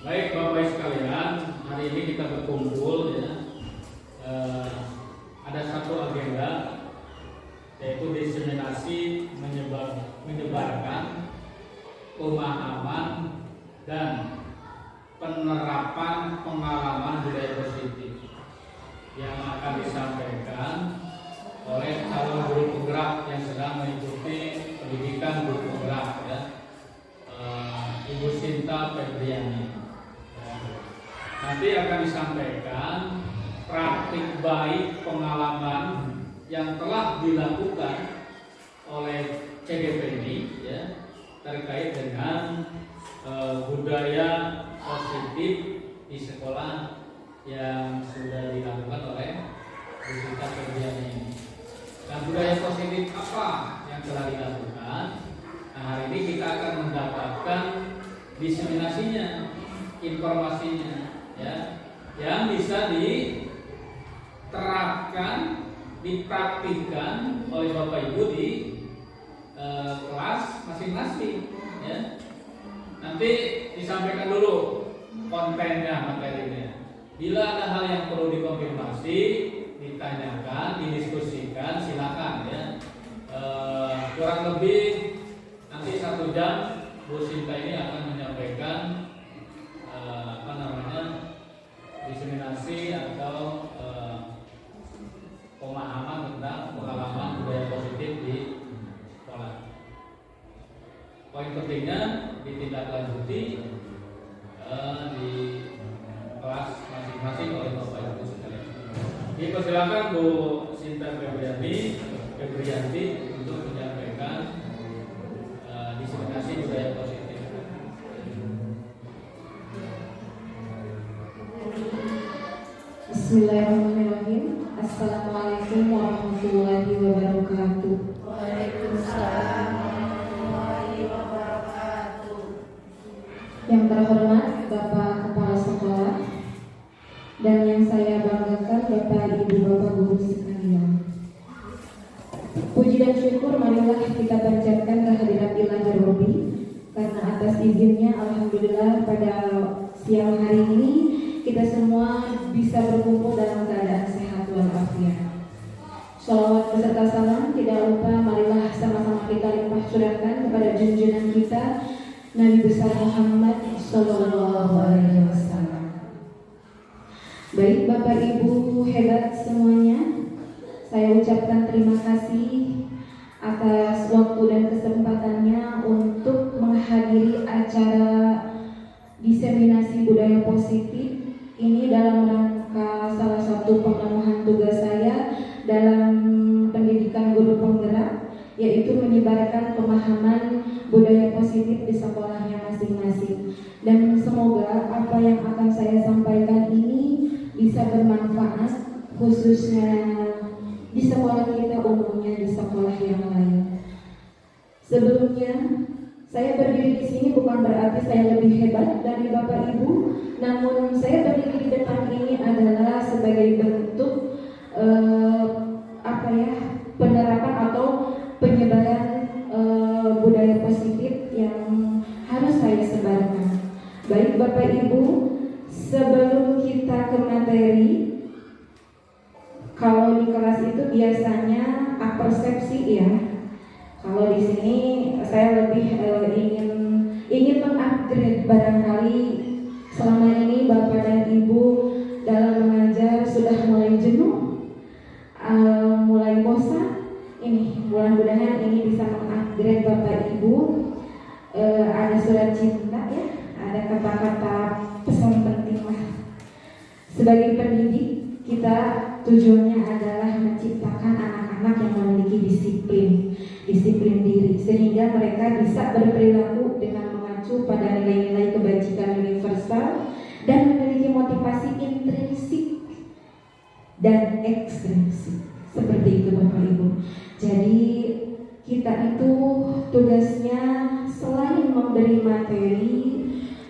Baik Bapak sekalian, hari ini kita berkumpul ya. Ada satu agenda, yaitu diseminasi menyebarkan pemahaman dan penerapan pengalaman budaya positif yang akan disampaikan oleh calon guru penggerak yang sedang mengikuti pendidikan guru penggerak ya, Ibu Sinta Febriani. Nanti akan disampaikan praktik baik pengalaman yang telah dilakukan oleh CGP ini ya, terkait dengan budaya positif di sekolah yang sudah dilakukan oleh Bu Sinta Febriani ini. Dan budaya positif apa yang telah dilakukan? Nah, hari ini kita akan mendapatkan diseminasinya, informasinya ya, yang bisa diterapkan, dipraktikkan oleh Bapak Ibu di kelas masing-masing ya. Nanti disampaikan dulu kontennya, materinya. Bila ada hal yang perlu dikonfirmasi, ditanyakan, didiskusikan, silakan ya. Kurang lebih nanti 1 jam Bu Sinta ini akan menyampaikan diseminasi atau pemahaman tentang pengalaman budaya positif di sekolah. Poin pentingnya ditindaklanjuti di kelas masing-masing oleh Bapak Ibu sekalian. Dipersilakan Bu Sinta Febrianti untuk menyampaikan diseminasi budaya positif. Bismillahirrahmanirrahim. Assalamualaikum warahmatullahi wabarakatuh. Waalaikumsalam warahmatullahi wabarakatuh. Yang terhormat Bapak Kepala Sekolah dan yang saya banggakan Bapak Ibu Bapak Guru sekalian. Puji dan syukur marilah kita panjatkan kehadirat Ilahi Rabbi, karena atas izinnya alhamdulillah pada siang hari ini kita semua bisa berkumpul dalam keadaan sehat walafiat. Shalawat beserta salam tidak lupa marilah sama-sama kita limpah curahkan kepada junjungan kita Nabi besar Muhammad Sallallahu Alaihi Wasallam. Baik Bapak Ibu hebat semuanya, saya ucapkan terima kasih atas waktu dan kesempatannya untuk menghadiri acara diseminasi budaya positif ini dalam rangka salah satu pemenuhan tugas saya dalam pendidikan guru penggerak, yaitu menyebarkan pemahaman budaya positif di sekolahnya masing-masing. Dan semoga apa yang akan saya sampaikan ini bisa bermanfaat khususnya di sekolah kita, umumnya di sekolah yang lain. Sebelumnya saya berdiri di sini bukan berarti saya lebih hebat dari Bapak Ibu, namun saya berdiri di depan ini adalah sebagai bentuk penerapan atau penyebaran budaya positif yang harus saya sebarkan. Baik Bapak Ibu, sebelum kita ke materi, kalau di kelas itu biasanya persepsi ya. Kalau di sini saya lebih ingin mengupgrade, barangkali selama ini Bapak dan Ibu dalam mengajar sudah mulai jenuh, mulai bosan. Ini mudah-mudahan ini bisa mengupgrade Bapak Ibu. Ada surat cinta ya, ada kata-kata pesan penting lah. Sebagai pendidik, kita tujuannya adalah menciptakan anak-anak yang memiliki disiplin diri, sehingga mereka bisa berperilaku dengan mengacu pada nilai-nilai kebajikan universal dan memiliki motivasi intrinsik dan ekstrinsik. Seperti itu Bapak Ibu. Jadi kita itu tugasnya selain memberi materi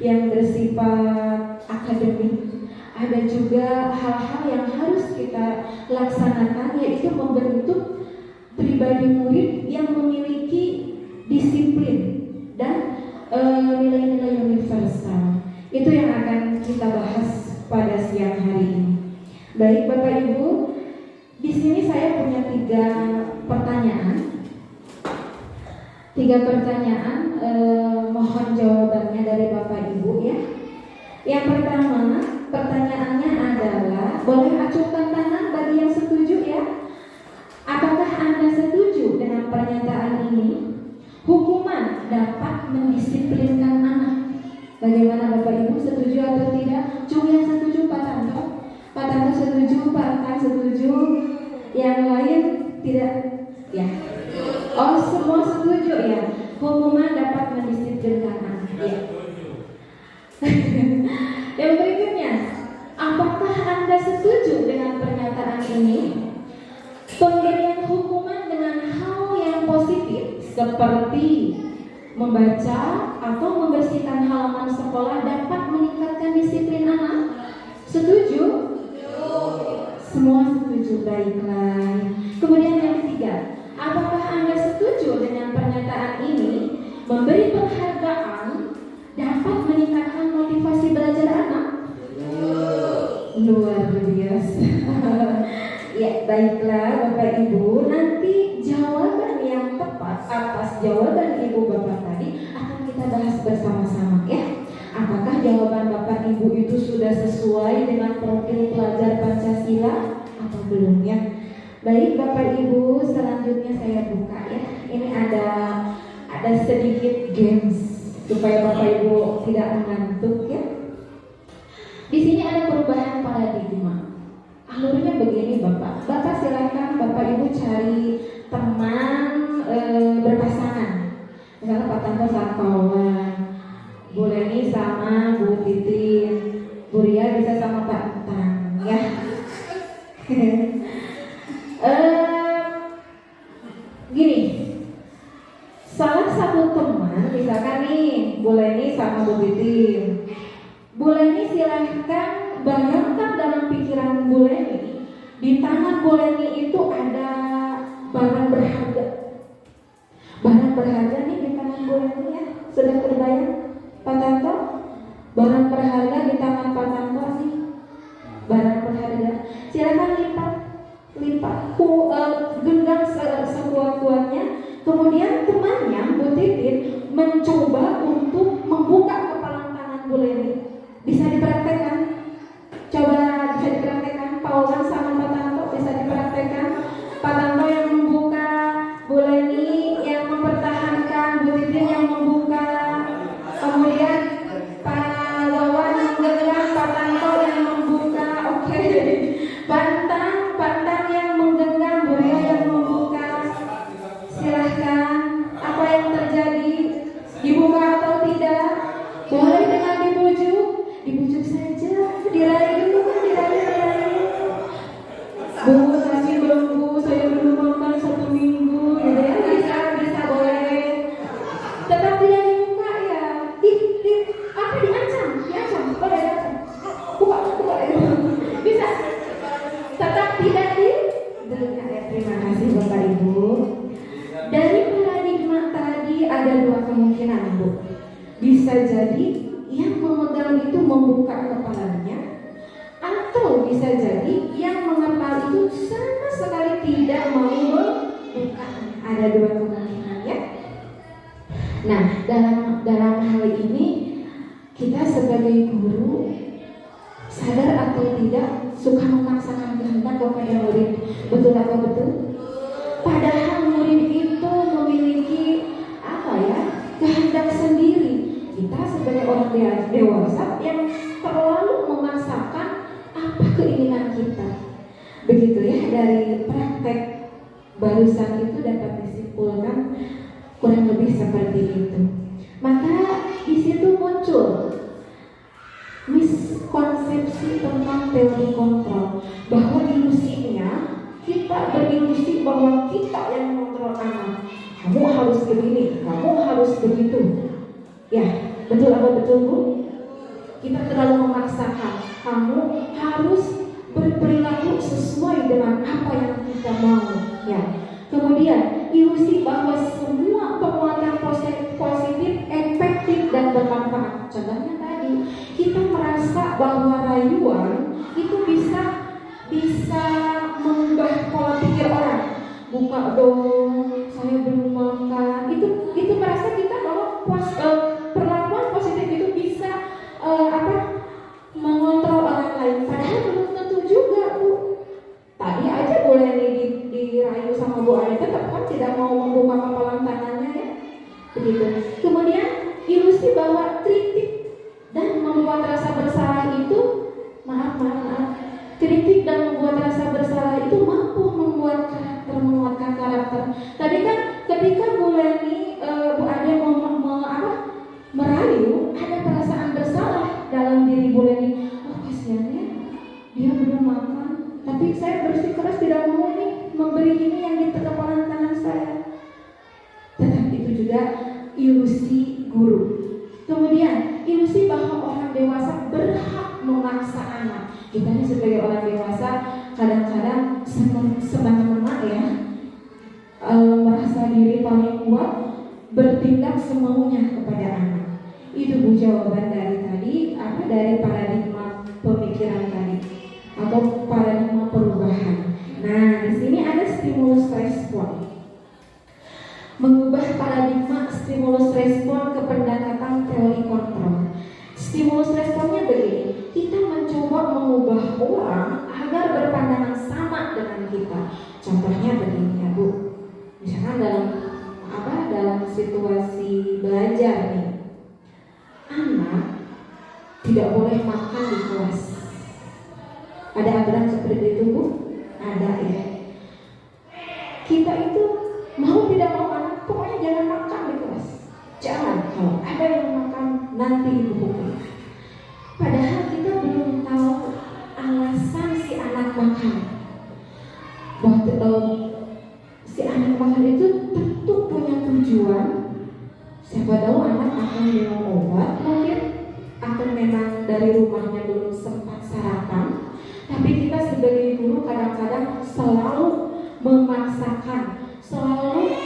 yang bersifat akademik, ada juga hal-hal yang harus kita laksanakan, yaitu membentuk pribadi murid yang memiliki disiplin dan nilai-nilai universal. Itu yang akan kita bahas pada siang hari ini. Baik Bapak Ibu, di sini saya punya 3 pertanyaan. Mohon jawabannya dari Bapak Ibu ya. Yang pertama, pertanyaannya adalah, boleh acuhkan tangan bagi yang setuju ya. Apakah Anda setuju dengan pernyataan ini? Hukuman dapat mendisiplinkan anak. Bagaimana Bapak Ibu, setuju atau tidak? Cuma yang setuju Pak Tanto. Pak Tanto setuju, Pak Angkat setuju. Yang lain tidak? Ya. Oh, semua setuju ya. Hukuman dapat mendisiplinkan anak. Ya. Yang berikutnya, apakah Anda setuju dengan pernyataan ini? Pemberian hukuman dengan hal yang positif seperti membaca atau membersihkan halaman sekolah dapat meningkatkan disiplin anak. Setuju? Semua setuju, baiklah. Kemudian yang ketiga, apakah Anda setuju dengan pernyataan ini? Memberi penghargaan dapat meningkatkan motivasi belajar anak? Luar biasa. Ya, baiklah Bapak Ibu, nanti jawaban yang tepat atas jawaban Ibu Bapak tadi akan kita bahas bersama-sama ya. Apakah jawaban Bapak Ibu itu sudah sesuai dengan profil pelajar Pancasila atau belum ya? Baik Bapak Ibu, selanjutnya saya buka ya. Ini ada sedikit games supaya Bapak Ibu tidak mengantuk ya. Di sini ada perubahan paradigma. Alurnya begini Bapak. Bapak silakan Bapak Ibu cari teman berpasangan. Misalnya Pak Tanto sama kawan, Bu Leni sama Bu Titin, Bu Ria bisa sama Pak Tang ya. Gini, salah satu teman, misalkan nih Bu Leni sama Bu Titin. Bu Leni silahkan bayangkan dalam pikiran Bu Leni, di tangan Bu Leni itu ada barang berharga. Barang berharga nih di tangan Bu Leni ya, sudah terbayang Pak Tanto? Barang berharga di tangan Pak Tanto nih, barang berharga. Silakan lipat, genggam sekuat-kuatnya. Kemudian temannya Bu Titin mencoba untuk membuka kepalan tangan Bu Leni. Bisa dipraktekkan? Coba bisa ada dua kemungkinan ya. Nah, dalam hal ini kita sebagai guru sadar atau tidak suka memaksakan kehendak kepada murid. Betul atau betul? Padahal murid itu memiliki kehendak sendiri. Kita sebagai orang dewasa yang terlalu memaksakan apa keinginan kita. Begitu ya, dari praktek barusan itu dapat disimpulkan kurang lebih seperti itu. Maka di situ muncul miskonsepsi tentang teori kontrol, bahwa ilusinya kita berilusi bahwa kita yang mengontrol anak. Kamu harus begini, kamu harus begitu. Ya, betul apa betul Bu? Kita terlalu memaksakan. Kamu harus berperilaku sesuai dengan apa yang kita mau. Ya. Kemudian ilusi bahwa semua penguatan positif, efektif dan bermanfaat. Contohnya tadi, kita merasa bahwa rayuan itu bisa mengubah pola pikir orang. Buka dong, saya belum makan. Itu merasa kita bahwa perlakuan positif itu bisa mengontrol orang lain. Padahal belum tentu juga Bu. Tadi aja boleh dirayu sama Bu Ari, tetap kan tidak mau membuka kepalan tangannya ya. Begitu. Kemudian ilusi bahwa kritik dan membuat rasa bersalah itu kritik dan membuat rasa bersalah itu mampu menguatkan karakter. Tadi kan ketika Bu Leni, Bu Ade merayu, ada perasaan bersalah dalam diri Bu Leni. Oh kasihannya, dia belum makan, tapi saya bersikeras tidak mau nih memberi ini yang di kepalan tangan saya. Tetapi itu juga ilusi guru. Kemudian ilusi bahwa orang dewasa berhak memaksa anak. Kita ini sebagai orang dewasa kadang-kadang semena-mena ya, merasa diri paling kuat, bertindak semaunya kepada anak. Itu Bu jawaban dari tadi, dari paradigma pemikiran tadi atau paradigma perubahan. Nah, di sini ada stimulus respon. Mengubah paradigma stimulus respon ke pendekatan teori kontrol. Stimulus responnya begini, kita mencoba mengubah orang agar berpandangan sama dengan kita. Contohnya begini ya Bu, misalkan dalam situasi belajar nih, anak tidak boleh makan di kelas. Ada aturan seperti itu Bu? Ada ya. Kita itu mau tidak mau anak, pokoknya jangan makan di kelas. Jangan, kalau ada yang makan nanti ibu hukum. Padahal kita belum tahu alasan si anak makan. Si anak makan itu tentu punya tujuan. Siapa tahu anak akan minum obat, mungkin akan memang dari rumahnya belum sempat sarapan. Tapi kita sebagai guru kadang-kadang selalu memaksakan, selalu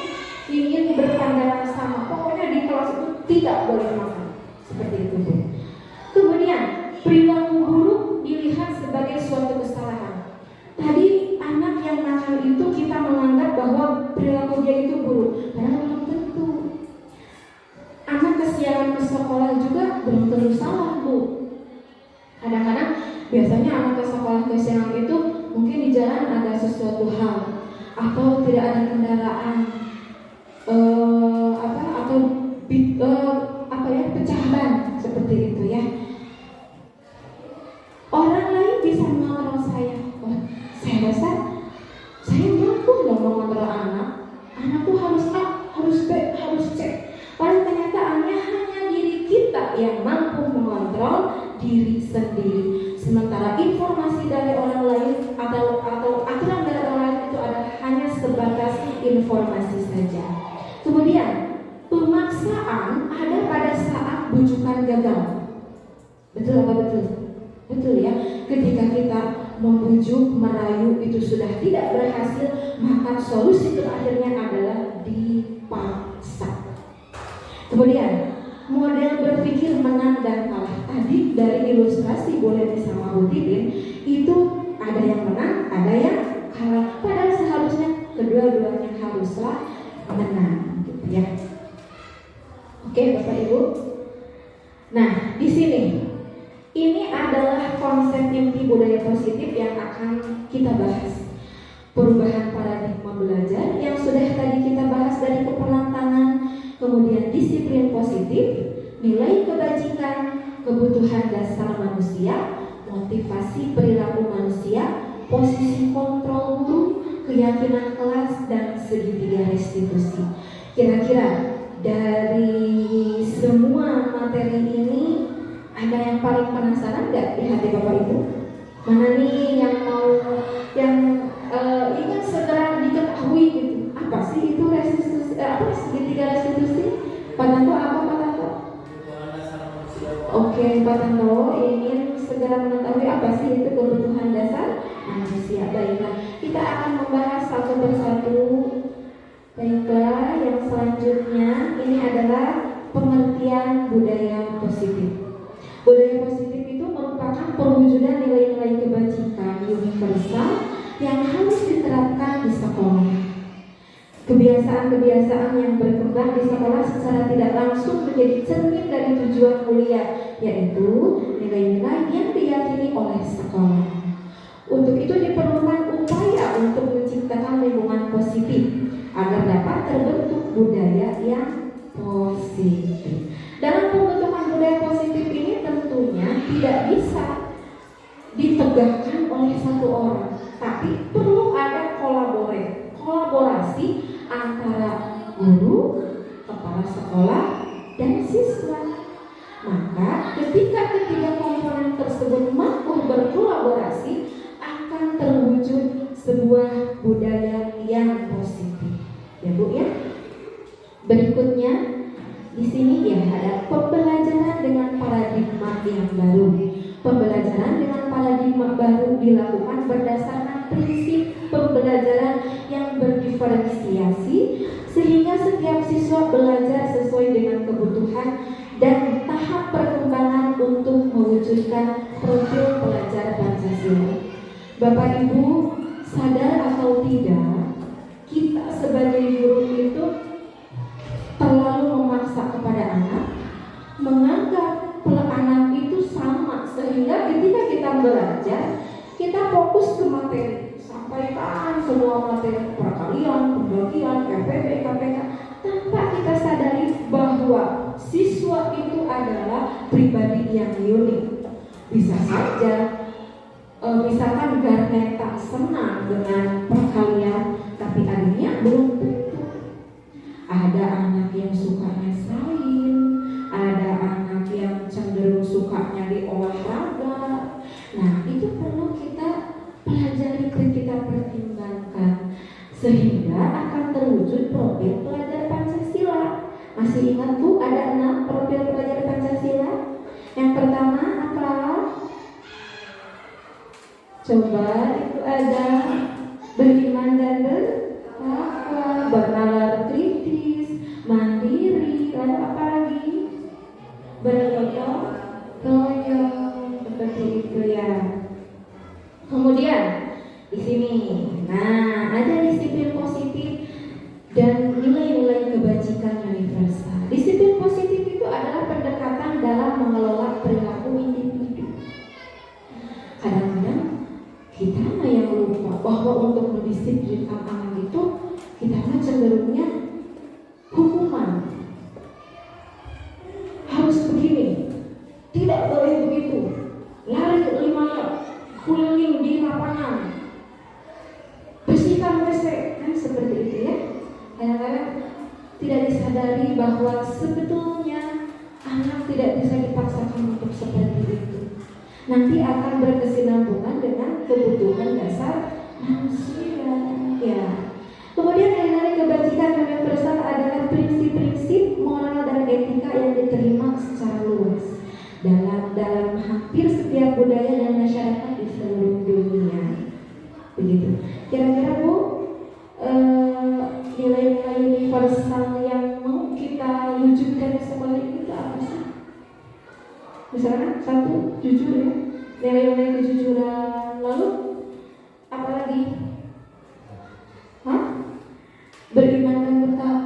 ingin berpandangan sama. Pokoknya di kelas itu tidak boleh makan. Seperti itu Bu. Kemudian perilaku buruk dilihat sebagai suatu kesalahan. Tadi anak yang nakal itu kita menganggap bahwa perilaku dia itu buruk. Padahal belum tentu. Anak kesiangan ke sekolah juga belum tentu salah Bu. Kadang-kadang biasanya anak ke sekolah kesiangan itu mungkin di jalan ada sesuatu hal atau tidak ada kendaraan pecah ban seperti itu ya. Orang lain bisa mengontrol saya. Oh, saya rasa saya mampu loh mengontrol anak. Anakku harus A, harus B, harus C. Padahal kenyataannya hanya diri kita yang mampu mengontrol diri sendiri. Sementara informasi dari orang lain atau aturan dari orang lain itu adalah hanya sebatas informasi saja. Kemudian pemaksaan ada pada saat bujukan gagal. Betul apa betul? Betul ya. Ketika kita membujuk, merayu itu sudah tidak berhasil, maka solusi terakhirnya adalah dipaksa. Kemudian model berpikir menang dan kalah. Tadi dari ilustrasi boleh sama Bu Titin itu ada yang menang, ada yang kalah. Padahal seharusnya kedua-duanya haruslah menang, gitu ya. Oke, Bapak Ibu. Nah, di sini ini adalah konsep mimpi budaya positif yang akan kita bahas. Perubahan paradigma belajar yang sudah tadi kita bahas dari kepelantangan, kemudian disiplin positif, nilai kebajikan, kebutuhan dasar manusia, motivasi perilaku manusia, posisi kontrol guru, keyakinan kelas, dan segitiga restitusi. Kira-kira dari semua materi ini ada yang paling penasaran nggak di hati Bapak Ibu? Mana nih yang mau ingin segera diketahui gitu? Apa sih itu restitusi? Segitiga restitusi? Pak Tanto apa Pak Tanto? Oke, Pak Tanto ingin segera mengetahui apa sih itu kebutuhan dasar manusia. Baiklah, kita akan membahas satu persatu. Baiklah, yang selanjutnya ini adalah pengertian budaya positif. Budaya positif itu merupakan perwujudan nilai-nilai kebajikan universal yang harus diterapkan di sekolah. Kebiasaan-kebiasaan yang berkembang di sekolah secara tidak langsung menjadi cermin dari tujuan mulia, yaitu nilai-nilai yang diyakini oleh sekolah. Untuk itu diperlukan upaya untuk menciptakan lingkungan positif agar dapat terbentuk budaya yang positif. Dalam pembentukan budaya positif ini tentunya tidak bisa ditegakkan oleh satu orang, tapi perlu ada kolaborasi antara guru, kepala sekolah, dan siswa. Maka ketika ketiga komponen tersebut mampu berkolaborasi, akan terwujud sebuah budaya yang positif. Ya Bu ya. Berikutnya di sini ya ada pembelajaran dengan paradigma yang baru. Pembelajaran dengan paradigma baru dilakukan berdasarkan prinsip pembelajaran yang berdiferensiasi sehingga setiap siswa belajar sesuai dengan kebutuhan dan tahap perkembangan untuk mewujudkan profil pelajar Pancasila. Bapak Ibu sadar atau tidak, kita sebagai guru itu terlalu memaksa kepada anak, menganggap anak itu sama, sehingga ketika kita belajar, kita fokus ke materi, sampaikan semua materi perkalian, pembagian, KPB, KPK, tanpa kita sadari bahwa siswa itu adalah pribadi yang unik. Bisa saja misalkan Garneta senang dengan perkalian, tapi adiknya belum tentu. Ada anak yang sukanya sains, ada anak yang cenderung sukanya di olahraga. Nah, itu perlu kita pelajari, kita pertimbangkan sehingga akan terwujud profil pelajar Pancasila. Masih ingat Bu, ada 6 profil pelajar Pancasila. Yang pertama apa? Coba itu ada beriman dan bertakwa, bernalar kritis, mandiri, lalu apa lagi? Bergotong royong, seperti itu ya. Kemudian di sini, nah ada disiplin positif dan nilai-nilai kebajikan universal. Disiplin positif itu adalah pendekatan dalam mengelola perilaku individu. Kadang-kadang kita yang lupa bahwa untuk mendisiplinkan anak itu kita cenderungnya hukuman. Harus begini, tidak boleh begitu. Lari 5 yard, keliling di lapangan, bersihkan WC, kan seperti itu ya. Kadang-kadang tidak disadari bahwa sebetulnya anak tidak bisa dipaksakan untuk seperti itu. Nanti akan berkesinambungan dengan kebutuhan dasar manusia. Ya. Kemudian nilai kebajikan universal adalah prinsip-prinsip moral dan etika yang diterima secara luas dalam hampir setiap budaya dan masyarakat di seluruh dunia. Begitu. Kira-kira Bu, nilai-nilai universal yang mau kita wujudkan di sekolah itu apa sih? Misalnya 1, jujur ya, nilai-nilai kejujuran. Lalu apa lagi? Beriman dan bertakwa.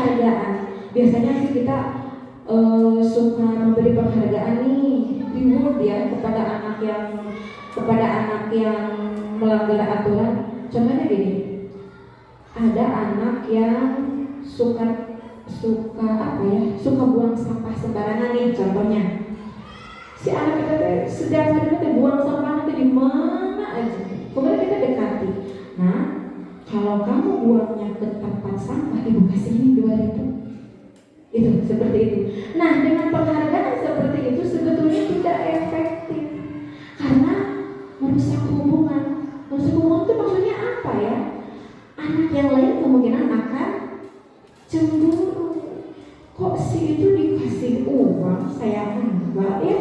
penghargaan. Biasanya sih kita suka memberi penghargaan nih, reward ya kepada anak yang melanggar aturan. Contohnya gini, ada anak yang suka buang sampah sembarangan nih, contohnya. Si anak kita setiap hari kita buang sampah itu di mana aja. Kemudian kita dekati. Nah, kalau kamu buangnya ke tempat sampah, ibu kasih 2.000. Itu seperti itu. Nah, dengan penghargaan seperti itu sebetulnya tidak efektif karena merusak hubungan. Merusak hubungan itu maksudnya apa ya? Anak yang lain kemungkinan akan cemburu. Kok si itu dikasih uang, saya enggak ya?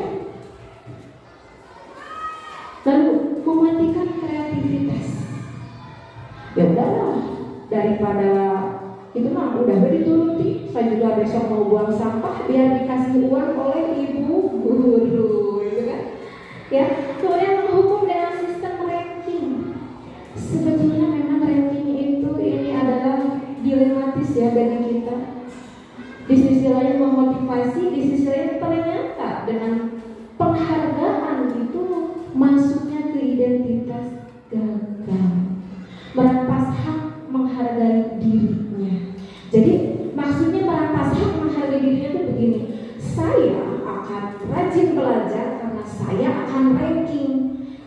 Lalu mematikan kreativitas. Ya udahlah, daripada itu mah udah dituruti. Saya juga besok mau buang sampah biar dikasih uang oleh ibu guru, gitu kan? Ya, kemudian menghukum dengan sistem ranking. Sebetulnya memang ranking itu ini adalah dilematis ya bagi kita. Di sisi lain memotivasi, di sisi lain ternyata dengan penghargaan itu masuknya ke identitas gagal, merampas hak menghargai dirinya. Jadi maksudnya merampas hak menghargai dirinya itu begini, saya akan rajin belajar karena saya akan ranking.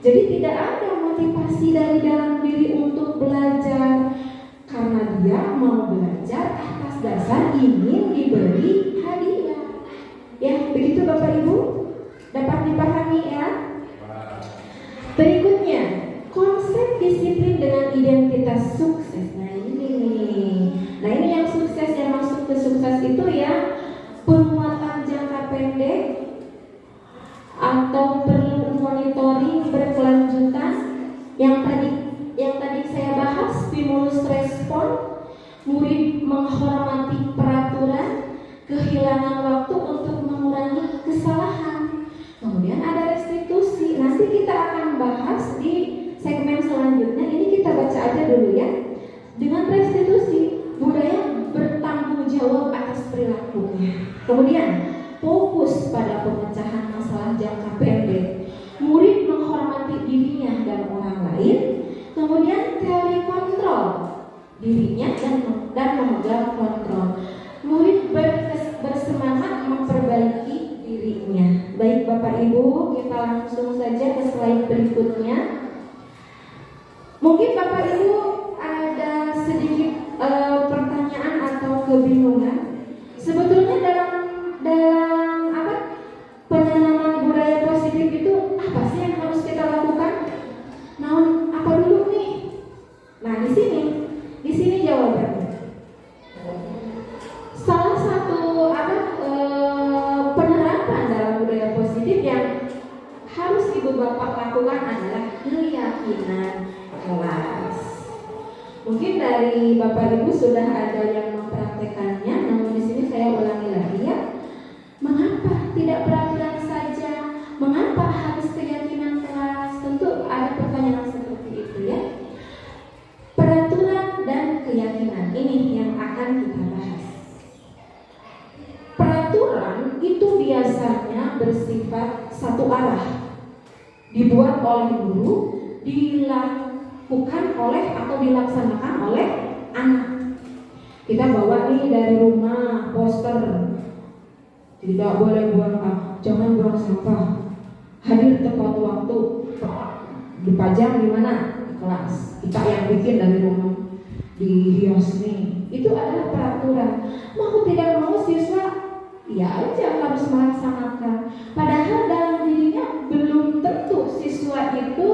Jadi tidak ada motivasi dari dalam diri untuk belajar karena dia mau belajar atas dasar ingin diberi hadiah. Ya, begitu Bapak Ibu? Dapat dipahami ya? Berikutnya, konsep disiplin dengan identitas sukses. Nah ini yang sukses, yang masuk ke sukses itu ya penguatan jangka pendek atau perlu monitoring berkelanjutan. Yang tadi saya bahas, stimulus respon, murid menghormati peraturan, kehilangan waktu untuk mengurangi kesalahan. Kemudian ada restitusi. Nanti kita akan bahas di segmen selanjutnya. Ini kita baca aja dulu ya. Dengan restitusi, budaya bertanggung jawab atas perilakunya. Kemudian fokus pada pemecahan masalah jangka pendek. Murid menghormati dirinya dan orang lain. Kemudian teori kontrol dirinya dan memegang kontrol. Murid bersemangat memperbaiki dirinya. Baik Bapak Ibu, kita langsung saja ke slide berikutnya. Mungkin Bapak Ibu ada sedikit pertanyaan atau kebingungan. Sebetulnya dalam penanaman budaya positif itu apa sih yang harus kita lakukan? Nah, apa dulu nih? Nah, di sini jawabannya. Salah satu penerapan dalam budaya positif yang harus ibu bapak lakukan adalah keyakinan kelas. Mungkin dari bapak ibu sudah ada yang mempraktekannya, namun di sini saya ulangi lagi ya. Mengapa tidak peraturan saja? Mengapa harus keyakinan kelas? Tentu ada pertanyaan seperti itu ya. Peraturan dan keyakinan ini yang akan kita bahas. Peraturan itu biasanya bersifat satu arah, dibuat oleh guru, dilakukan oleh atau dilaksanakan oleh anak. Kita bawa nih dari rumah poster, tidak boleh buang jangan buang sampah, hadir tepat waktu, dipajang di mana? Di kelas. Kita yang bikin dari rumah, dihias nih. Itu adalah peraturan. Mau tidak mau siswa ya aja harus melaksanakan. Padahal dalam dirinya belum tentu siswa itu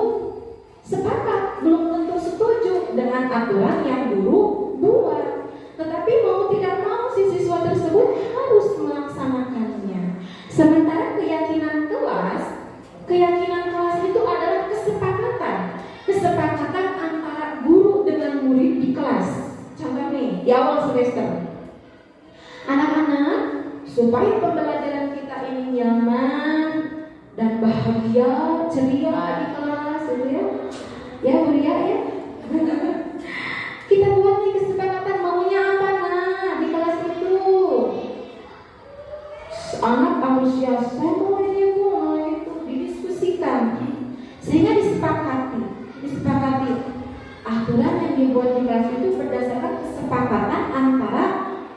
sepakat, belum tentu setuju dengan aturan yang guru buat. Tetapi mau tidak mau si siswa tersebut harus melaksanakannya. Sementara keyakinan kelas itu adalah kesepakatan antara guru dengan murid di kelas. Contoh nih, di awal semester, anak-anak, supaya pembelajaran kita ini nyaman dan bahagia, ceria di kelas, gitu ya. Ya, Buria ya. Kita buat nih kesepakatan maunya apa di kelas ini. disepakati. Aturan yang dibuat di kelas itu berdasarkan kesepakatan antara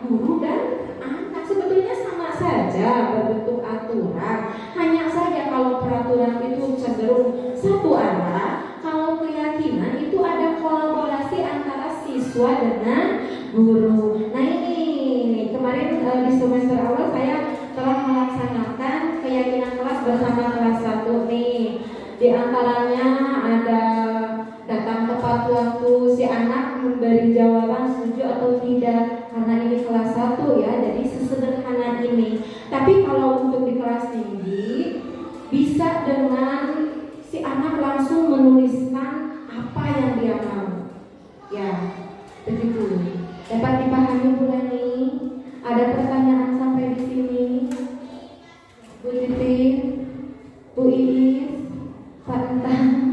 guru dan anak. Sebetulnya sama saja berbentuk aturan. Hanya saja kalau peraturan itu cenderung satu arah, kalau keyakinan itu ada kolaborasi antara siswa dengan guru. Nah ini kemarin di semester awal saya telah melaksanakan keyakinan kelas bersama kelas 1 nih. Di antaranya ada datang tepat waktu, si anak memberi jawaban setuju atau tidak, karena ini kelas 1 ya, jadi sesederhana ini. Tapi kalau untuk di kelas tinggi bisa dengan si anak langsung menuliskan apa yang dia mau. Ya, begitu. Dapat dipahami Bu Rani? Ada pertanyaan sampai di sini? Bu Titin, Bu Iis, Pak Entang,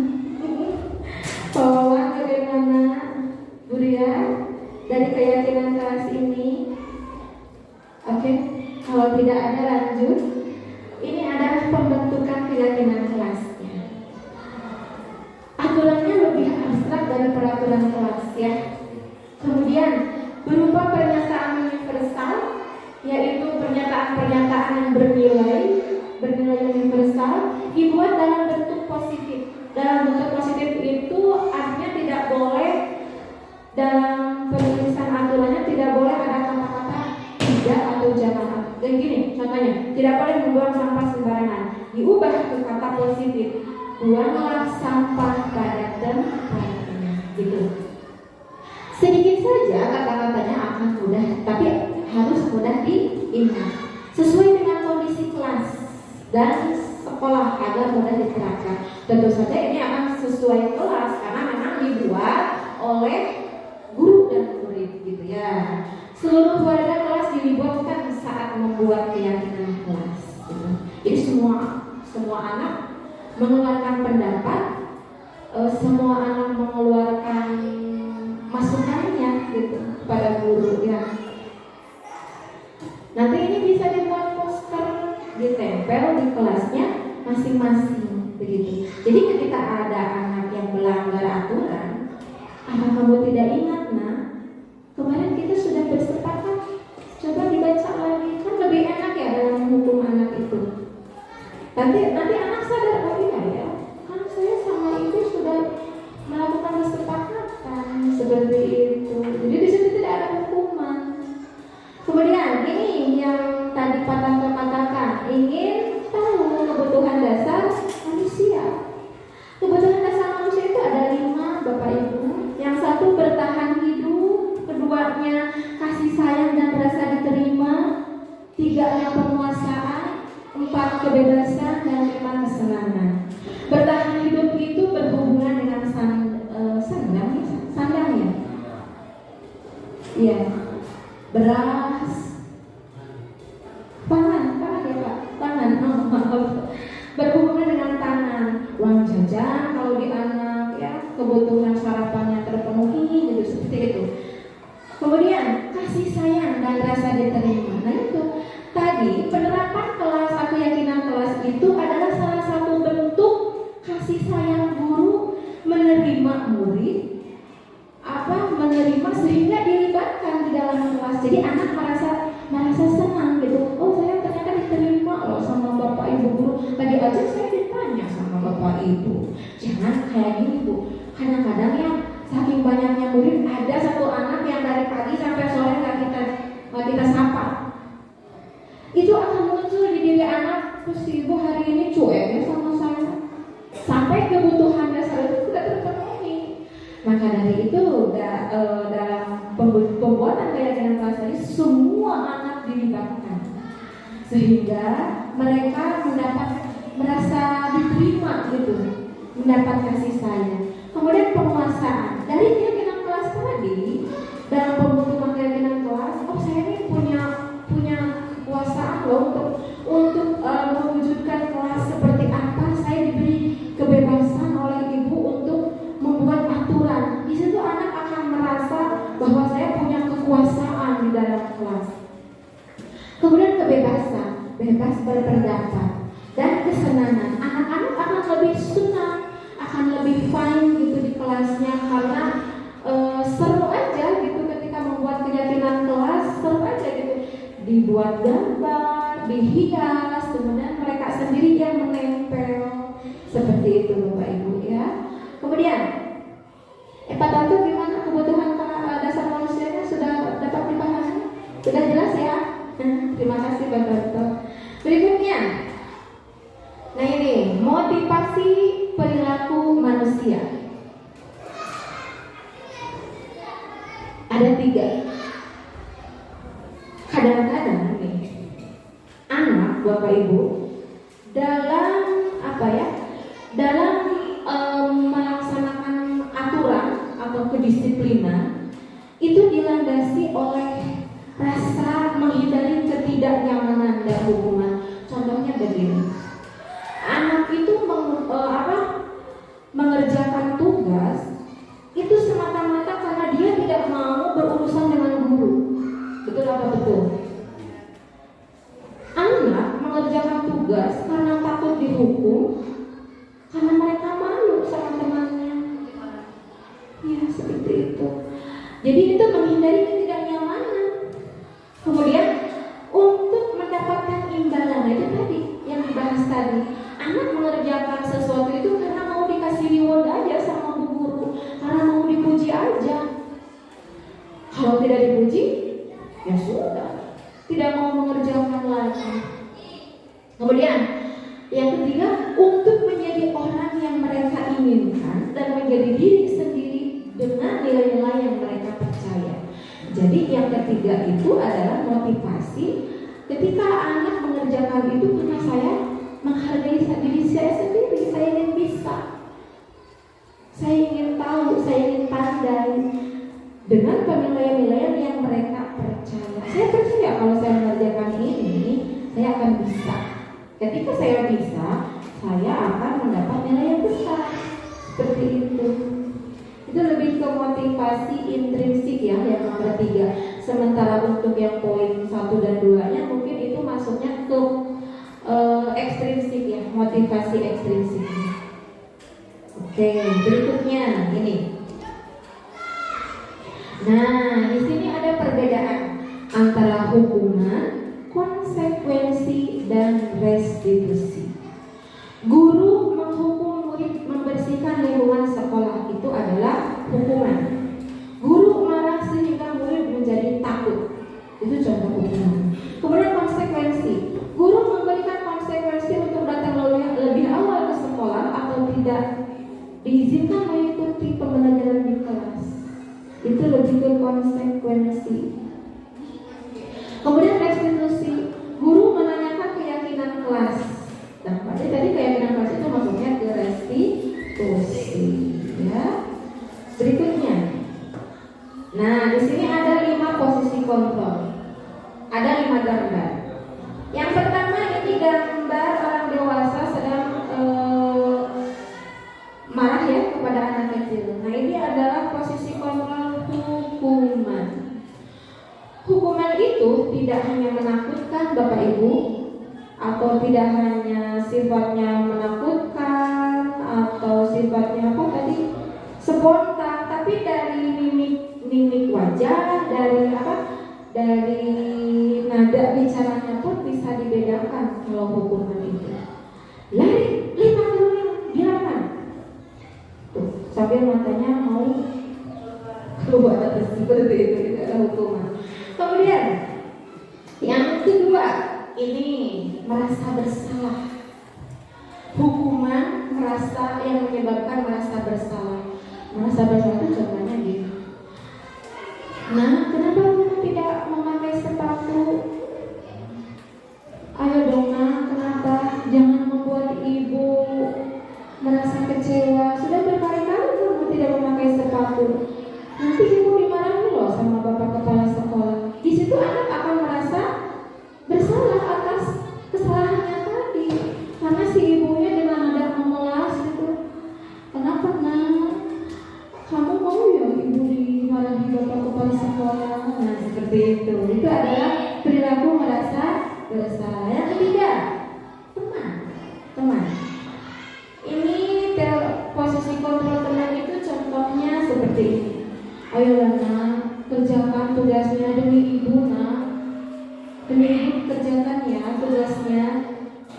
Pawawan bagaimana Bu Ria dari keyakinan kelas ini? Oke, kalau tidak ada lanjut. Ini adalah pembentukan keyakinan kelasnya. Aturannya lebih abstrak dari peraturan kelas ya. Kemudian berupa pernyataan universal, yaitu pernyataan-pernyataan yang bernilai universal, dibuat dalam bentuk positif. Dalam bentuk positif itu artinya tidak boleh dalam penulisan aturannya tidak boleh ada kata-kata tidak atau jangan. Dan gini contohnya, tidak boleh membuang sampah sembarangan. Diubah ke kata positif, buanglah sampah pada tempatnya. Gitu. Sedikit saja kata-katanya akan mudah, tapi harus mudah diingat. Sesuai dengan kondisi kelas dan sekolah agar mudah diterapkan. Tentu saja ini akan sesuai kelas karena memang dibuat oleh guru dan murid gitu ya. Seluruh warga kelas dilibatkan saat membuat keyakinan kelas. Gitu. Jadi semua anak mengeluarkan pendapat, semua anak mengeluarkan masukannya gitu pada guru ya. Nanti ini bisa dibuat poster, ditempel di kelasnya masing-masing begitu. Jadi ketika ada anak yang melanggar aturan, apa kamu tidak ingat nak? Kemarin kita sudah bersepakat, coba dibaca lagi, kan lebih enak ya dalam menghukum anak itu. Nanti anak sadar, oh iya ya, kan saya sama ibu sudah melakukan kesepakatan seperti itu. Jadi di situ tidak ada hukuman. Kemudian ini yang tadi Pak Tanto katakan, ingin tahu kebutuhan dasar manusia. Kebutuhan dasar manusia itu ada 5 Bapak Ibu. Yang satu bertahan hidup, keduanya kasih sayang dan rasa diterima, 3-nya penguasaan, 4 kebebasan, dan 5 kesenangan. Bertahan hidup itu berhubungan dengan sandang ya? Iya. Beras, pangan ya Pak, pangan, berhubungan dengan tangan, uang jajan kalau di anak ya, kebutuhan sarapannya terpenuhi gitu seperti itu. Kemudian kasih sayang dan rasa diterima. Nah itu tadi penerapan kelas atau keyakinan kelas itu adalah salah satu bentuk kasih sayang guru menerima murid, menerima sehingga dilibatkan di dalam kelas. Jadi anak merasa senang gitu. Oh saya ternyata diterima loh sama bapak ibu guru. Tadi aja saya ditanya sama bapak ibu. Jangan kayak gini Bu. Kadang-kadang ya saking banyaknya murid ada satu anak yang dari pagi sampai sore nggak kita sapa. Itu akan muncul di diri anak. Terus ibu hari ini cuek ya sama saya. Sampai kebutuhan dasar itu tidak terpenuhi. Maka dari itu dalam pembuatan keyakinan kelas tadi semua anak dilibatkan sehingga mereka merasa diterima gitu, mendapat kasih sayang. Kemudian penguasaan dari keyakinan kelas tadi dalam pembentukan keyakinan kelas, oh saya ini punya kekuasaan loh untuk mewujudkan kelas seperti apa. Saya diberi kebebasan oleh ibu untuk membuat aturan. Di situ anak akan merasa bahwa saya punya kekuasaan di dalam kelas. Kemudian kebebasan, bebas berpendapat dan kesenangan. Anak-anak akan lebih senang, akan lebih lebih fun gitu di kelasnya karena seru aja gitu ketika membuat keyakinan kelas, seru aja gitu, dibuat gambar, dihias, kemudian mereka sendiri yang menempel seperti itu Bapak Ibu ya. Kemudian Pak Tanto gimana kebutuhan dasar manusianya sudah dapat dipahami? Sudah jelas ya? Terima kasih Pak Tanto. Berikutnya, nah ini motivasi perilaku manusia. Ada 3. Kadang-kadang nih anak Bapak Ibu dalam dalam melaksanakan aturan atau kedisiplinan itu dilandasi oleh rasa menghindari ketidaknyamanan dan hukuman. Contohnya begini, anak itu mengerjakan tugas itu semata-mata karena dia tidak mau berurusan dengan guru. Betul apa betul? Anak mengerjakan tugas karena takut dihukum, karena mereka malu sama temannya. Ya seperti itu. Jadi itu menghindari ketidaknyamanan. Kemudian untuk mendapatkan imbalan, itu tadi yang dibahas tadi, anak mengerjakan sesuatu itu karena mau dikasih reward aja sama bu guru, karena mau dipuji aja. Kalau tidak dipuji, ya sudah, tidak mau mengerjakan lagi. Kemudian yang ketiga, untuk menjadi orang yang mereka inginkan dan menjadi diri sendiri dengan nilai-nilai yang mereka percaya. Jadi yang ketiga itu adalah motivasi ketika anak mengerjakan itu karena saya menghargai diri saya sendiri, saya ingin bisa, saya ingin tahu, saya ingin pandai dengan penilaian-nilaian yang mereka percaya. Saya percaya kalau saya mengerjakan ini, saya akan bisa. Ketika saya bisa, saya akan mendapat nilai yang besar. Seperti itu. Itu lebih ke motivasi intrinsik ya, yang nomor 3. Sementara untuk yang poin 1 dan 2-nya mungkin itu masuknya ke ekstrinsik ya, motivasi ekstrinsik. Oke, berikutnya ini. Nah, di sini ada perbedaan antara hukuman, konsekuensi, dan restitusi. Guru menghukum murid membersihkan lingkungan sekolah itu adalah hukuman. Guru marah sehingga murid menjadi takut, itu contoh hukuman. Kemudian konsekuensi, guru memberikan konsekuensi untuk datang lebih awal ke sekolah atau tidak diizinkan mengikuti pembelajaran di kelas. Itu lebih ke konsekuensi. Kemudian restitusi, guru menanyakan keyakinan kelas. Nah, tadi keyakinan kelas itu maksudnya ke restitusi, ya. Berikutnya, nah di sini ada 5 posisi kontrol, ada 5 gambar. Yang pertama ini gambar orang dewasa sedang marah ya kepada anak kecil. Nah ini adalah posisi kontrol hukuman. Hukuman itu tidak hanya menakutkan Bapak Ibu, atau tidak hanya sifatnya menakutkan atau sifatnya apa tadi spontan, tapi dari mimik wajah, dari nada bicaranya pun bisa dibedakan kalau hukuman itu. Lari, 5 kali gerakan. Tuh, sambil matanya mau keluar seperti itu, tidak ada hukuman. Kemudian yang kedua, ini merasa bersalah. Hukuman yang menyebabkan merasa bersalah. Merasa bersalah itu contohnya gitu. Nah, kenapa kamu tidak memakai sepatu? Ayo dong nak, kenapa? Jangan membuat ibu merasa kecewa. Sudah berkali-kali kamu tidak memakai sepatu. Nanti ibu dimarahi loh sama bapak kepala sekolah. Di situ anak akan merasa bersalah atas kesalahannya tadi, karena si ibunya dengan nada memelas gitu. Kenapa nak? Kamu seperti ini. Ayolah nak, kerjakan tugasnya demi ibu nak. Demi ibu kerjakan ya tugasnya.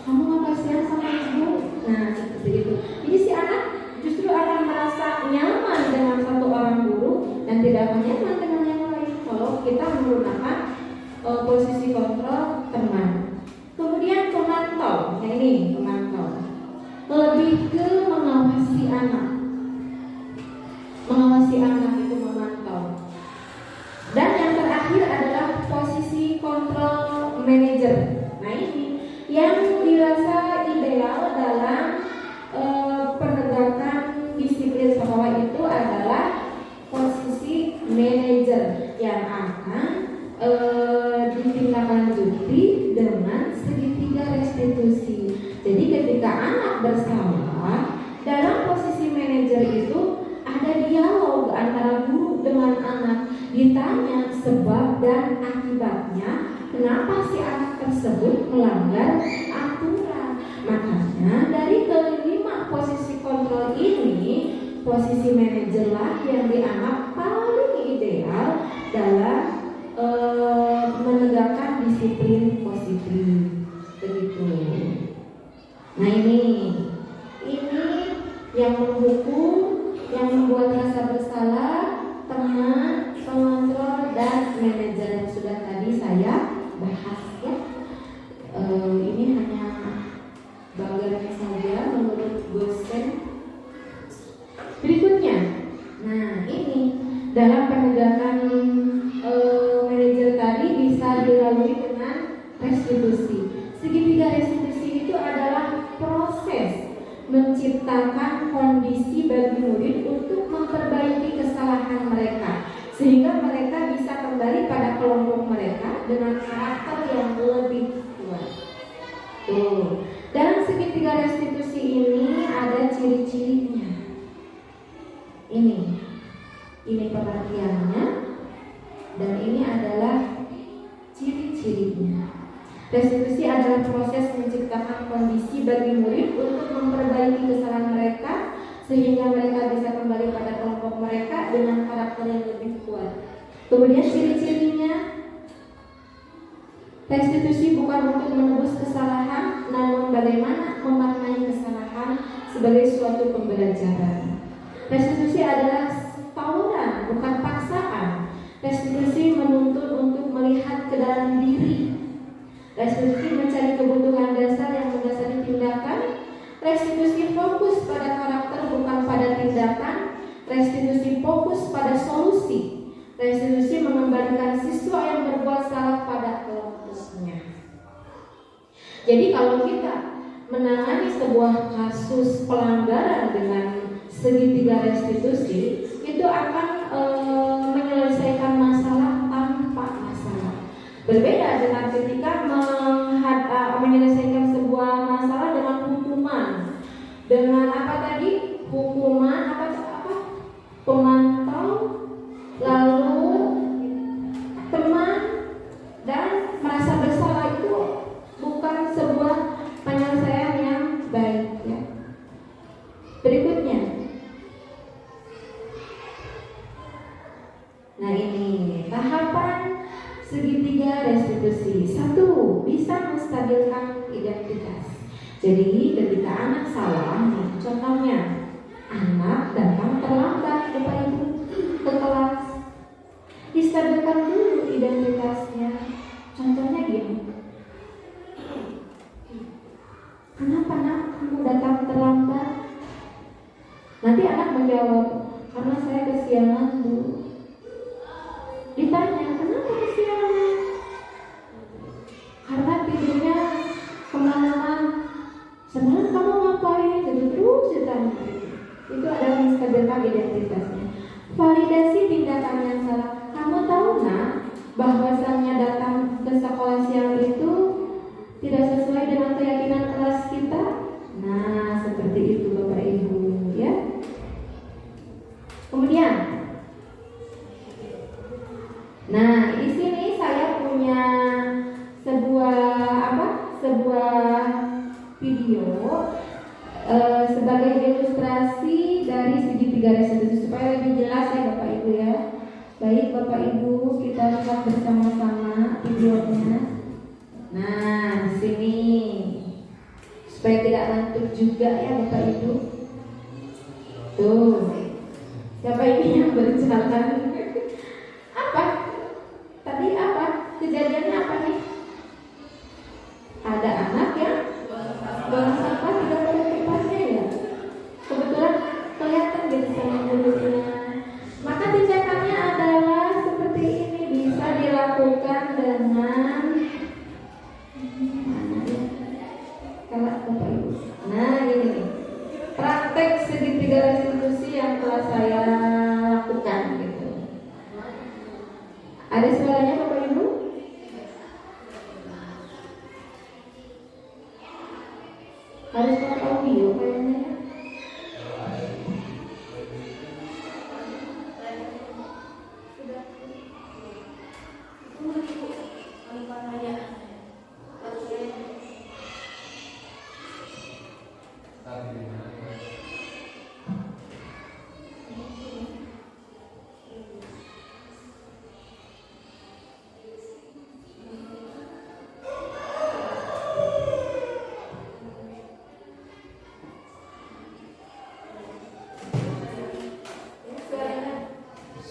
Kamu nggak kasihan sama ibu? Nah seperti itu. Jadi si anak justru akan merasa nyaman dengan satu orang guru dan tidak akan nyaman dengan yang lain kalau kita menggunakan posisi kontrol teman. Kemudian pemantau, yang ini pemantau, lebih ke mengawasi anak. Mengawasi anak itu memantau. Dan yang terakhir adalah posisi kontrol manager. Nah ini yang dirasa ideal dalam penegakan disiplin sekolah itu adalah posisi manajer yang akan ditindaklanjuti dengan segitiga restitusi. Jadi ketika anak bersalah, dalam posisi manajer itu ada dialog antara guru dengan anak, ditanya sebab dan akibatnya kenapa si anak tersebut melanggar aturan. Makanya dari kelima posisi kontrol ini, posisi manajerlah yang dianggap paling ideal dalam menegakkan disiplin positif. Begitu. Nah ini yang menghukum, yang membuat rasa bersalah, teman, pengontrol, dan manajer yang sudah tadi saya bahas ya. Ini hanya bagiannya saja menurut dosen. Berikutnya, nah ini dalam penegakan manajer tadi bisa dilalui dengan restitusi. Segitiga restitusi itu adalah proses menciptakan kondisi bagi murid untuk memperbaiki kesalahan mereka sehingga mereka bisa kembali pada kelompok mereka dengan karakter yang lebih kuat. Dalam segitiga restitusi ini ada ciri-cirinya. Ini pengertiannya dan ini adalah ciri-cirinya. Restitusi adalah proses menciptakan kondisi bagi murid untuk memperbaiki kesalahan mereka sehingga mereka bisa kembali pada kelompok mereka dengan karakter yang lebih kuat. Kemudian ciri-cirinya, restitusi bukan untuk menebus kesalahan, namun bagaimana memaknai kesalahan sebagai suatu pembelajaran. Restitusi adalah tawuran, bukan paksaan. Restitusi menuntut untuk melihat ke dalam diri. Restitusi mencari kebutuhan dasar yang mendasari tindakan. Restitusi fokus pada karakter bukan pada tindakan. Restitusi fokus pada solusi. Restitusi mengembalikan siswa yang berbuat salah pada kelompoknya. Jadi kalau kita menangani sebuah kasus pelanggaran dengan segitiga restitusi, itu akan menyelesaikan masalah tanpa masalah. Berbeda dengan ketika menyelesaikan sebuah masalah dengan hukuman. Dengan apa tadi? Hukuman apa? Pemantau, lalu teman, dan merasa bersalah itu bukan sebuah penyelesaian yang baik ya. Berikutnya. Nah ini tahapan segitiga restitusi. 1. Bisa menstabilkan identitas. Jadi ketika anak salah, contohnya anak datang terlambat Bapak Ibu ke kelas, distabilkan dulu identitasnya. Contohnya gini, kenapa nak kamu datang terlambat? Nanti anak menjawab, karena saya kesiangan Bu. Ditanya, kenapa kesiangan? Karena tidurnya kemalaman. Sebenarnya kamu ngapain? Jadi terus ditanya. Itu adalah menstabilkan identitasnya. Validasi tindakan yang salah. Kamu tahu nak bahwasannya datang ke sekolah siang itu tidak sesuai dengan keyakinan kelas kita? Nah, seperti itu Bapak Ibu ya. Kemudian, nah di sini saya punya sebuah video sebagai ilustrasi dari segitiga restitusi supaya lebih jelas ya Bapak ya. Baik Bapak Ibu, kita lihat bersama-sama videonya. Nah, di sini supaya tidak ngantuk juga ya Bapak Ibu. Tuh, siapa ini yang berjalan? Apa? Tadi apa? Kejadiannya apa nih? Ada anak yang buang sampah tidak pada tempatnya ya. Kebetulan kelihatan gitu sama mulutnya. Maka tindakannya adalah seperti ini, bisa dilakukan dengan kalau Bapak Ibu. Nah ini nih, praktek segitiga restitusi yang telah saya lakukan gitu. Ada suaranya Bapak Ibu? Harus pakai audio kayaknya ya.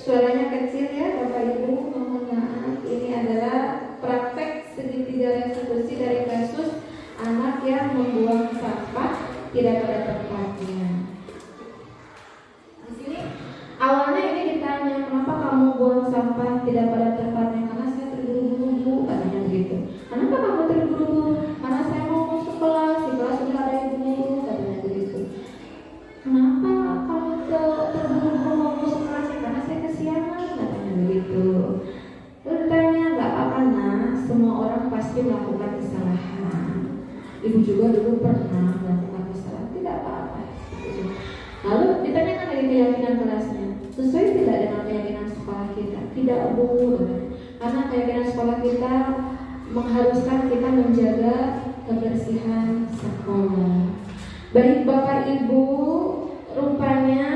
Suaranya kecil ya Bapak Ibu, mohon maaf. Ini adalah praktek segitiga restitusi dari kasus anak yang membuang sampah tidak pada tempatnya. Di sini awalnya ini ditanya, kenapa kamu buang sampah tidak pada tempatnya? Karena saya terburu-buru, katanya begitu. Kenapa kamu terburu-buru? Karena saya mau masuk kelas, di kelas sudah ada ibu, katanya begitu. Kenapa kamu terburu-buru mau masuk kelas? Karena saya kesiangan, katanya begitu. Terus tanya, nggak apa-apa nak, semua orang pasti melakukan kesalahan. Ibu juga dulu pernah melakukan kesalahan, tidak apa-apa. Lalu ditanyakan dari keyakinan kelasnya, sesuai tidak dengan keyakinan sekolah kita? Tidak Bu, karena keyakinan sekolah kita mengharuskan kita menjaga kebersihan sekolah. Baik Bapak Ibu, rupanya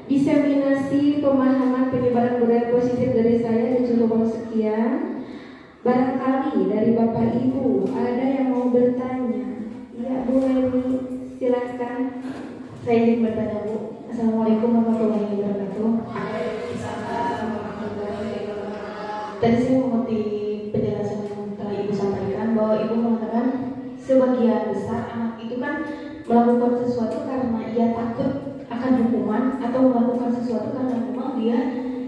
diseminasi pemahaman penyebaran budaya positif dari saya cukup sekian. Barangkali dari Bapak Ibu ada yang mau bertanya. Ya boleh nih, silakan. Saya ingin bertanya Bu. Assalamualaikum warahmatullahi wabarakatuh. Tadi saya mengerti penjelasan yang telah Ibu sampaikan, bahwa Ibu mengatakan sebagian besar anak itu kan melakukan sesuatu karena ia takut akan hukuman, atau melakukan sesuatu karena memang dia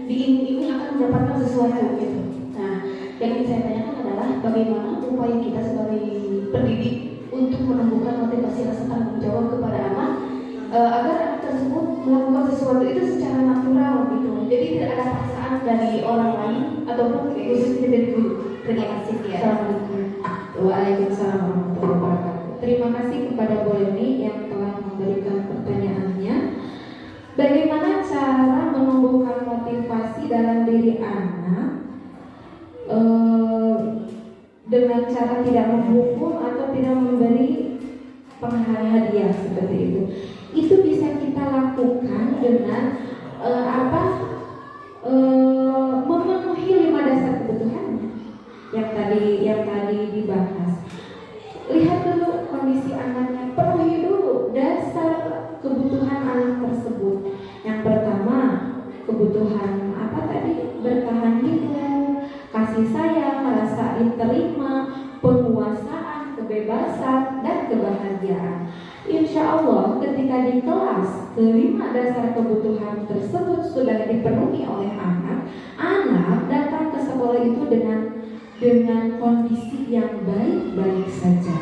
diiming-iming akan mendapatkan sesuatu gitu. Nah, yang ingin saya tanyakan adalah bagaimana upaya kita sebagai pendidik untuk menumbuhkan motivasi rasa tanggung jawab kepada anak agar anak tersebut melakukan sesuatu itu secara natural gitu. Jadi tidak ada paksaan dari orang lain ataupun khususnya dari guru. Terima kasih ya. Assalamualaikum. Waalaikumsalam warahmatullahi wabarakatuh. Terima kasih kepada Bu Leni yang telah memberikan pertanyaannya. Bagaimana cara menumbuhkan motivasi dalam diri anak dengan cara tidak menghukum atau tidak memberi hadiah seperti itu? Itu bisa kita lakukan dengan memenuhi 5 dasar kebutuhannya yang tadi dibahas. Lihat dulu kondisi anaknya, penuhi dulu dasar kebutuhan anak tersebut. Yang pertama, kebutuhan apa tadi? Bertahan hidup, kasih sayang, merasa diterima, penguasaan, kebebasan, dan kebahagiaan. Insya Allah ketika di kelas kelima dasar kebutuhan tersebut sudah dipenuhi oleh anak datang ke sekolah itu dengan kondisi yang baik-baik saja.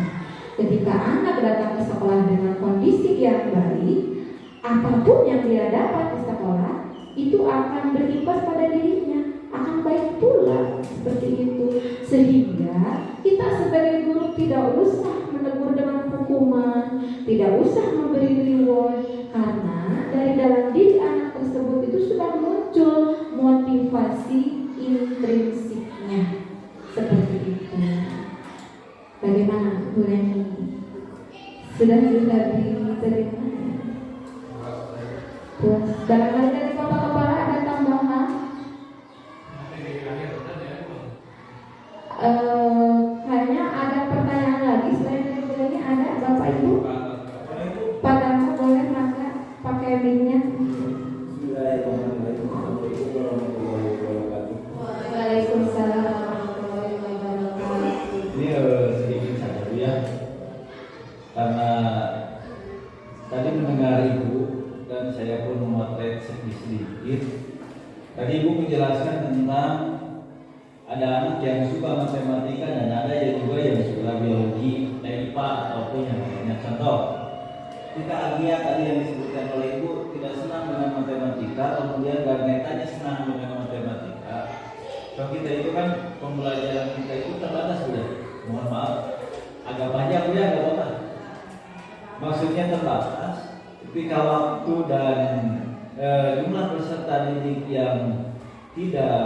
Ketika anak datang ke sekolah dengan kondisi yang baik, apapun yang dia dapat di sekolah itu akan berimbas pada dirinya, akan baik pula seperti itu. Sehingga kita sebagai guru tidak usah menegur dengan hukuman, tidak usah memberi reward, karena dari dalam diri anak tersebut itu sudah muncul motivasi intrinsiknya. Seperti itu. Bagaimana Bu Leni? Sudah bisa diterima? Puas. Barangkali dari mic-nya. Bismillahirrahmanirrahim. Assalamualaikum warahmatullahi wabarakatuh. Waalaikumsalam warahmatullahi wabarakatuh. Ini sedikit saja Bu ya, karena tadi mendengar Ibu dan saya pun memotret sedikit. Tadi Ibu menjelaskan tentang ada anak yang suka matematika dan ada yang juga yang suka biologi, IPA ataupun yang lainnya. Contoh, kita lihat tadi yang disebutkan oleh Ibu tidak senang dengan matematika, kemudian Garnetanya senang dengan matematika. Kalau kita itu kan pembelajaran kita itu terbatas sudah. Mohon maaf, agak panjang ya, agak apa? Maksudnya terbatas. Ketika waktu dan jumlah peserta didik yang tidak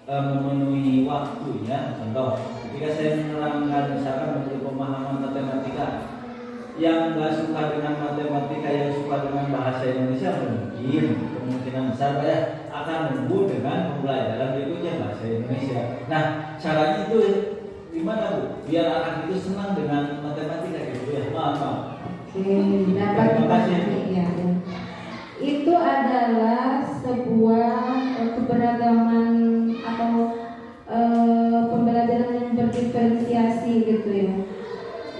memenuhi waktunya, contoh, ketika saya menerangkan misalkan menurut pemahaman matematika, yang nggak suka dengan matematika, yang suka dengan bahasa Indonesia mungkin kemungkinan besar ya akan nunggu dengan pembelajaran berikutnya bahasa Indonesia. Nah, caranya itu gimana Bu? Biar anak itu senang dengan matematika gitu ya. Maaf. Dapat dipahami ya. Itu adalah sebuah keberagaman atau pembelajaran yang berdiferensiasi gitu ya.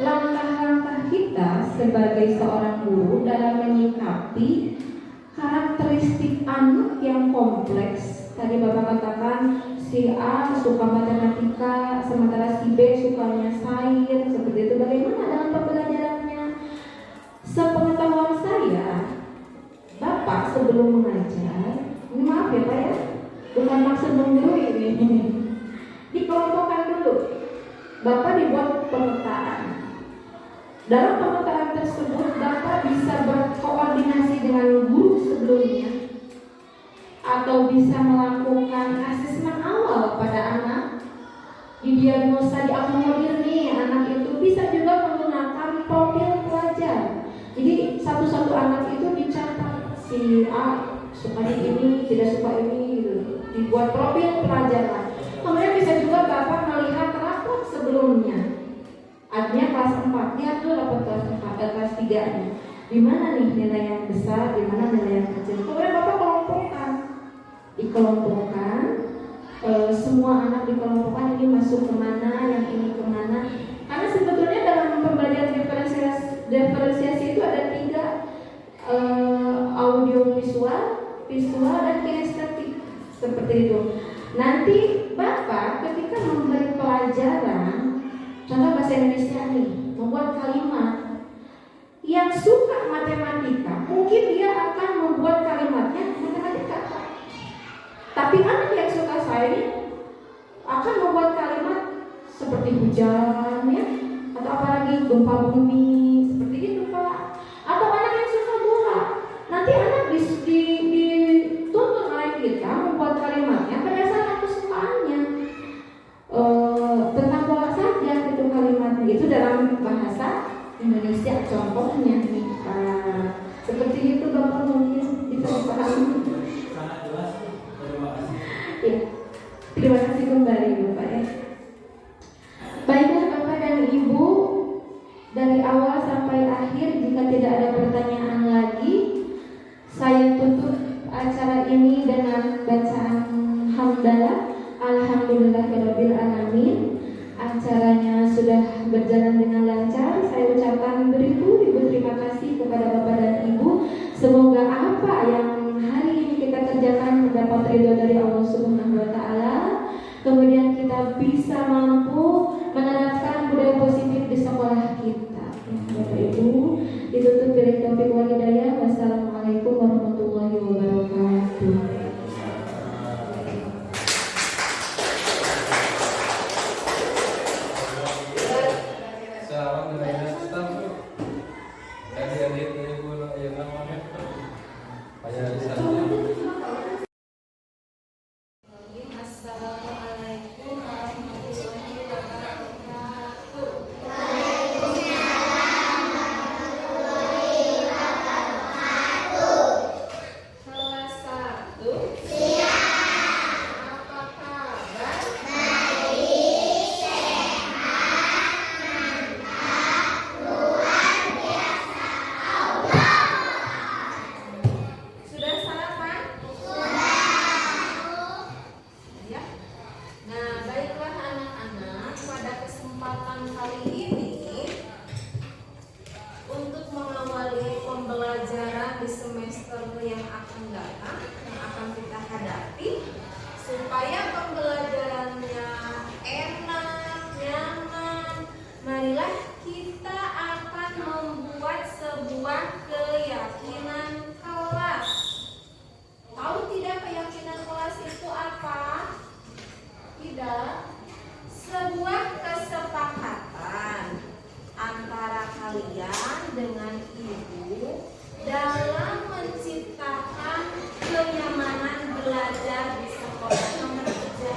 Langkah-langkah kita sebagai seorang guru dalam menyikapi karakteristik anak yang kompleks. Tadi Bapak katakan si A suka matematika, sementara si B sukanya sains, seperti itu. Bagaimana dalam pembelajarannya? Sepengetahuan saya, Bapak sebelum mengajar, ini maaf ya Pak ya, bukan maksud menggurui ini, dikelompokkan dulu. Bapak dibuat pemetaan. Dalam pemetaan tersebut, Bapak bisa berkoordinasi dengan guru sebelumnya, atau bisa melakukan asesmen awal pada anak, didiagnosa, diakomodir nih anak itu, bisa juga menggunakan profil pelajar. Jadi satu-satu anak itu dicatat, si A sukanya ini, tidak suka ini, gitu. Dibuat profil pelajaran. Kemudian bisa juga Bapak melihat rapor sebelumnya. Artinya kelas 4, lihat dulu rapor kelas 3 nya. Di mana nih nilai yang besar, di mana nilai yang kecil. Kemudian Bapak kelompokkan. Dikelompokkan, semua anak dikelompokkan, ini masuk kemana, yang ini kemana. Karena sebetulnya dalam pembelajaran diferensiasi itu ada 3, audio visual, dan kinestetik, seperti itu. Nanti Bapak ketika memberi pelajaran, contoh bahasa Indonesia nih, membuat kalimat, yang suka matematika mungkin dia akan membuat kalimatnya matematika. Tapi anak yang suka sains akan membuat kalimat seperti hujan ya, atau apalagi gempa bumi, seperti itu Pak. Atau anak yang suka bola, nanti anak dituntut oleh kita membuat kalimatnya berdasarkan kesukaannya. Tentang bola saja itu kalimatnya, itu dalam bahasa Indonesia contohnya nih Pak. Seperti itu Bapak mungkin bisa dipahami. Sangat jelas. Terima kasih. Ya, terima kasih kembali Bapak ya. Baiklah Bapak dan Ibu, dari awal sampai akhir, jika tidak ada pertanyaan lagi, saya tutup acara ini dengan bacaan hamdalah. Alhamdulillahirabbil alamin. Acaranya sudah berjalan dengan lancar. Saya ucapkan beribu terima kasih kepada Bapak dan Ibu. Semoga apa yang hari ini kita kerjakan mendapat ridho dari Allah Subhanahu wa taala. Kemudian kita bisa mampu menerapkan budaya positif di sekolah kita. Bapak Ibu, ditutup dari taufiq wal hidayah. Wassalamualaikum warahmatullahi wabarakatuh. Assalamualaikum warahmatullahi wabarakatuh. Kelas 1. Apa kabar? yang akan datang, yang akan kita hadapi, supaya pembelajarannya enak, nyaman. Marilah kita akan membuat sebuah keyakinan kelas. Tahu tidak keyakinan kelas itu apa? Tidak. Sebuah kesepakatan antara kalian dengan ibu dalam menciptakan kenyamanan belajar di sekolah. Nomor kerja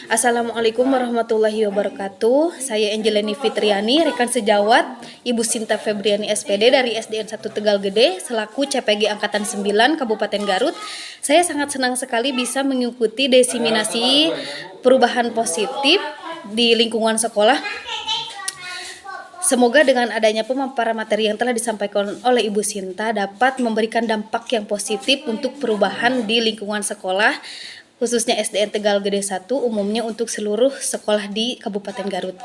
Assalamualaikum warahmatullahi wabarakatuh. Saya Angelini Fitriani, rekan sejawat Ibu Sinta Febriani SPD dari SDN 1 Tegal Gede selaku CPG Angkatan 9 Kabupaten Garut. Saya sangat senang sekali bisa mengikuti diseminasi perubahan positif di lingkungan sekolah. Semoga dengan adanya pemaparan materi yang telah disampaikan oleh Ibu Sinta dapat memberikan dampak yang positif untuk perubahan di lingkungan sekolah, khususnya SDN Tegal Gede 1 umumnya untuk seluruh sekolah di Kabupaten Garut.